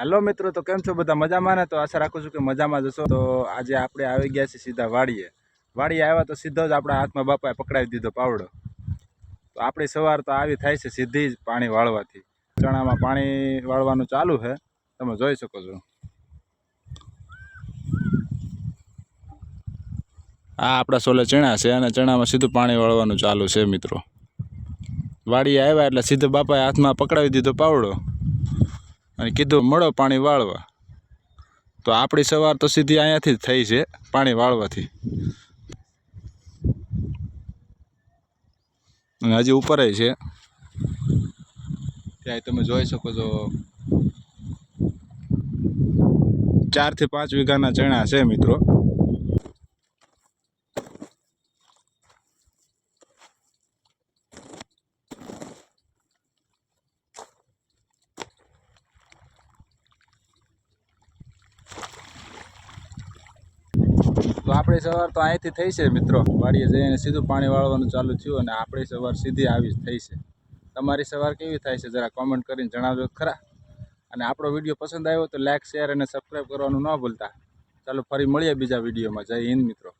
હાલો મિત્રો, તો કેમ છો બધા? મજામાં ને? તો આશા રાખું છું કે મજામાં જશો. તો આજે આપણે આવી ગયા છીએ સીધા વાડીએ આવ્યા તો સીધો જ આપણા હાથમાં બાપાએ પકડાવી દીધો પાવડો. તો આપણી સવાર તો આવી થાય છે સીધી જ પાણી વાળવાથી. ચણામાં પાણી વાળવાનું ચાલુ છે, તમે જોઈ શકો છો. આ આપણા સોલે ચણા છે અને ચણામાં સીધું પાણી વાળવાનું ચાલુ છે મિત્રો. વાડીએ આવ્યા એટલે સીધો બાપાએ હાથમાં પકડાવી દીધો પાવડો અને કીધું મળો પાણી વાળવા. તો આપણી સવાર તો સીધી અહીંયાથી જ થઈ છે પાણી વાળવાથી. અને હજી ઉપર છે ત્યાં તમે જોઈ શકો છો. 4 થી 5 વીઘાના ચણા છે મિત્રો. તો આપણી સવાર તો અહીંથી થઈ છે મિત્રો. વાડીએ જઈને સીધું પાણી વાળવાનું ચાલુ થયું અને આપણી સવાર સીધી આવી જ થઈ છે. તમારી સવાર કેવી થાય છે જરા કોમેન્ટ કરીને જણાવજો ખરા. અને આપણો વિડીયો પસંદ આવ્યો તો લાઈક, શેર અને સબસ્ક્રાઈબ કરવાનું ન ભૂલતા. ચાલો ફરી મળીએ બીજા વિડીયોમાં. જય હિન્દ મિત્રો.